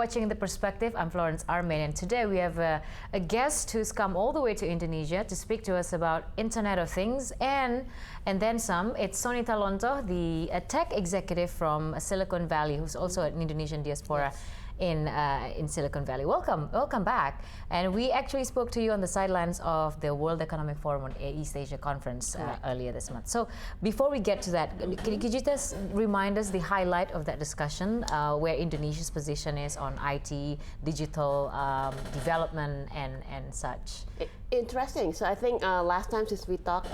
watching The Perspective. I'm Florence Armin, and today we have a guest who's come all the way to Indonesia to speak to us about Internet of Things and then some. It's Sonita Lontoh, the tech executive from Silicon Valley, who's also an Indonesian diaspora. Yes. In Silicon Valley. Welcome back. And we actually spoke to you on the sidelines of the World Economic Forum on East Asia Conference earlier this month. So before we get to that, could you just remind us the highlight of that discussion, where Indonesia's position is on IT, digital development and such? Interesting. So I think last time since we talked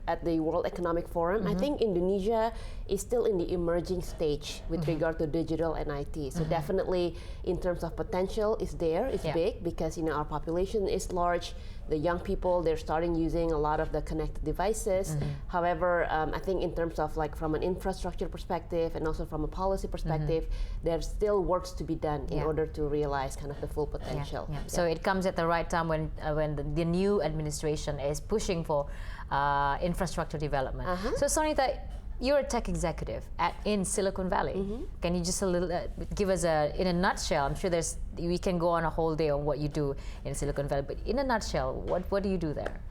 at the World Economic Forum, I think Indonesia is still in the emerging stage with regard to digital and IT. So definitely in terms of potential, it's there, it's big because our population is large. The young people, they're starting using a lot of the connected devices. However, I think in terms of from an infrastructure perspective and also from a policy perspective, there's still works to be done in order to realize kind of the full potential. So it comes at the right time when the new administration is pushing for infrastructure development. So Sonita, you're a tech executive in Silicon Valley. Can you just give us in a nutshell? I'm sure we can go on a whole day on what you do in Silicon Valley, but in a nutshell, what do you do there?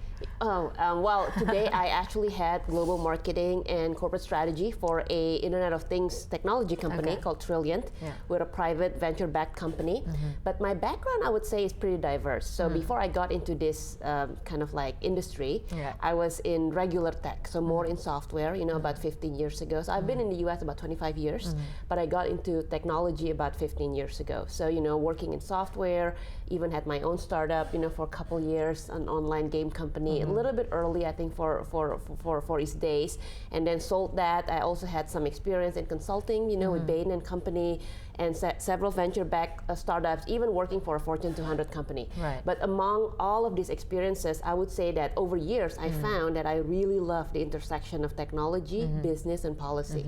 Well, today I actually had global marketing and corporate strategy for a Internet of Things technology company called Trilliant. We're a private venture-backed company. But my background, I would say, is pretty diverse. So before I got into this kind of industry, I was in regular tech, so more in software, about 15 years ago. So I've been in the US about 25 years, but I got into technology about 15 years ago. So, working in software, even had my own startup, for a couple years, an online game company. A little bit early, I think, for its days, and then sold that. I also had some experience in consulting, with Bain and Company, and several venture-backed startups, even working for a Fortune 200 company. But among all of these experiences, I would say that over years, I found that I really love the intersection of technology, business, and policy.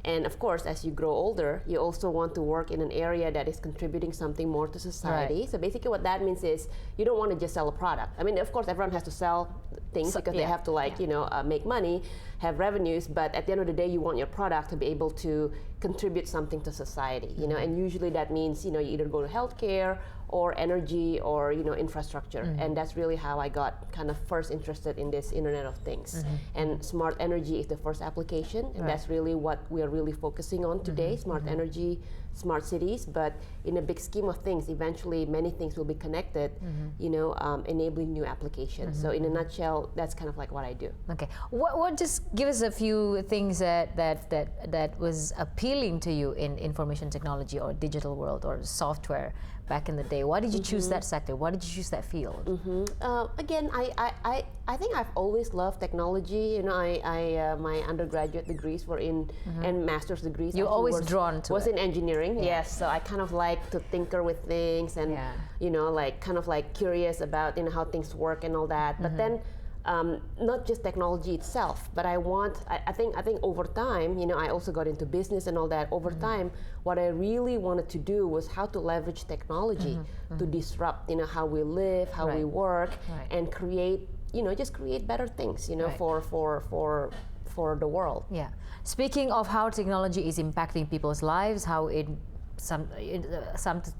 And of course, as you grow older, you also want to work in an area that is contributing something more to society. So basically what that means is you don't want to just sell a product. I mean, of course, everyone has to sell things because they have to make money, have revenues, but at the end of the day, you want your product to be able to contribute something to society, and usually that means, you either go to healthcare or energy or, infrastructure. And that's really how I got kind of first interested in this Internet of Things. And smart energy is the first application, and that's really what we are really focusing on today, smart energy, smart cities. But in a big scheme of things, eventually many things will be connected, enabling new applications. So in a nutshell, that's kind of like what I do. Okay, what just give us a few things that was appealing to you in information technology or digital world or software back in the day? Why did you choose that sector? Why did you choose that field? Again, I think I've always loved technology. My undergraduate degrees were in and master's degrees. You're always drawn to was in engineering. Yes, so I kind of like to tinker with things and kind of curious about how things work and all that. But then not just technology itself, but I think over time, I also got into business and all that. Over time, what I really wanted to do was how to leverage technology to disrupt, how we live, how we work, and create, just create better things, for the world. Yeah. Speaking of how technology is impacting people's lives, how some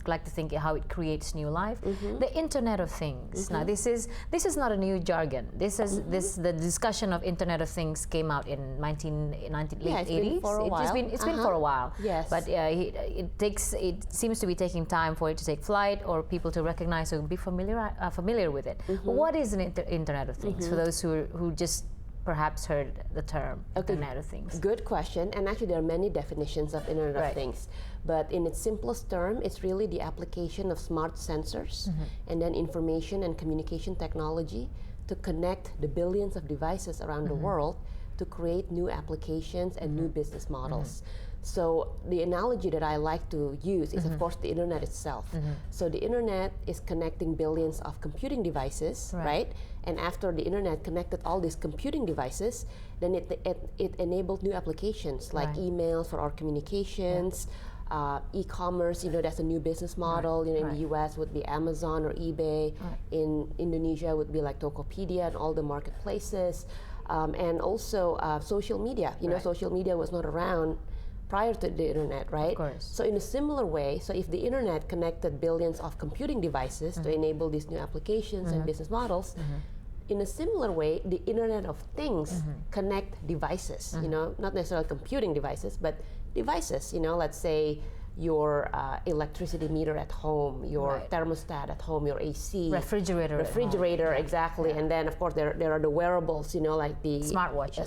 like to think how it creates new life. The Internet of Things. Now this is not a new jargon. The discussion of Internet of Things came out in late 80s. It's been for a while. Yes. But it seems to be taking time for it to take flight or people to recognize or be familiar with it. What is an Internet of Things for those who just perhaps heard the term Internet of Things? Good question. And actually there are many definitions of Internet of Things. But in its simplest term, it's really the application of smart sensors and then information and communication technology to connect the billions of devices around the world to create new applications and new business models. So the analogy that I like to use is, of course, the internet itself. So the internet is connecting billions of computing devices, right? And after the internet connected all these computing devices, then it enabled new applications like emails for our communications, e-commerce, that's a new business model. In the US would be Amazon or eBay. In Indonesia would be like Tokopedia and all the marketplaces. And also social media. Social media was not around prior to the internet, right? Of course. So in a similar way, so if the internet connected billions of computing devices to enable these new applications and business models, in a similar way, the Internet of Things connect devices, you know, not necessarily computing devices, but devices, you know, let's say your electricity meter at home, your thermostat at home, your AC. Refrigerator, exactly. And then, of course, there are the wearables, you know, like the smartwatch.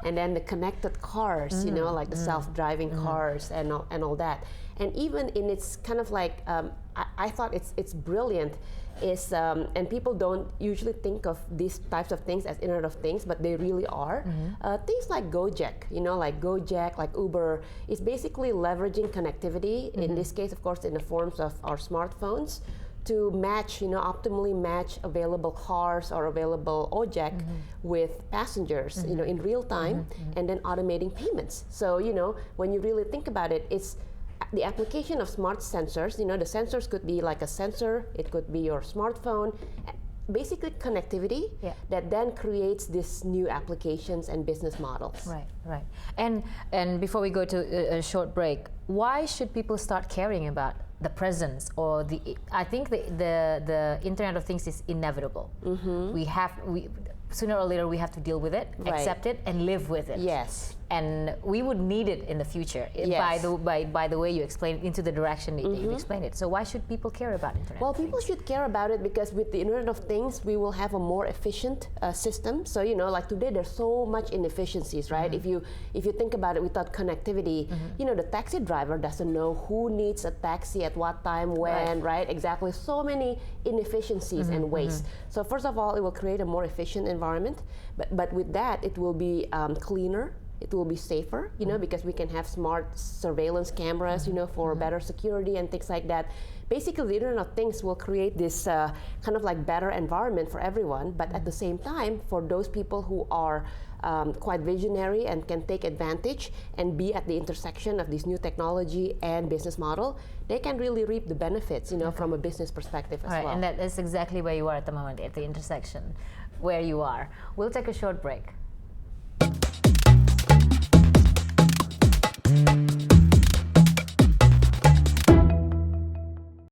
And then the connected cars, you know, like the self-driving cars and all that. And even in its kind of like, I thought it's brilliant, is and people don't usually think of these types of things as Internet of Things, but they really are. Things like Gojek, you know, like Gojek, like Uber, is basically leveraging connectivity, in this case, of course, in the forms of our smartphones, to match, you know, optimally match available cars or available object with passengers, you know, in real time, and then automating payments. So, you know, when you really think about it, it's the application of smart sensors. You know, the sensors could be like a sensor, it could be your smartphone, basically connectivity that then creates these new applications and business models. Right. And before we go to a short break, why should people start caring about the presence or I think the Internet of Things is inevitable. Sooner or later we have to deal with it, accept it, and live with it. Yes. And we would need it in the future, by the way you explained, into the direction that you explained it. So why should people care about Internet? Well, people should care about it because with the Internet of Things, we will have a more efficient system. So, you know, like today, there's so much inefficiencies, right? If you think about it, without connectivity, you know, the taxi driver doesn't know who needs a taxi at what time, when, right? Exactly. So many inefficiencies and waste. So first of all, it will create a more efficient environment, but with that, it will be cleaner. It will be safer, you know, because we can have smart surveillance cameras, you know, for better security and things like that. Basically, the Internet of Things will create this kind of like better environment for everyone, but at the same time, for those people who are quite visionary and can take advantage and be at the intersection of this new technology and business model, they can really reap the benefits, you know, from a business perspective as well. And that is exactly where you are at the moment, at the intersection, where you are. We'll take a short break.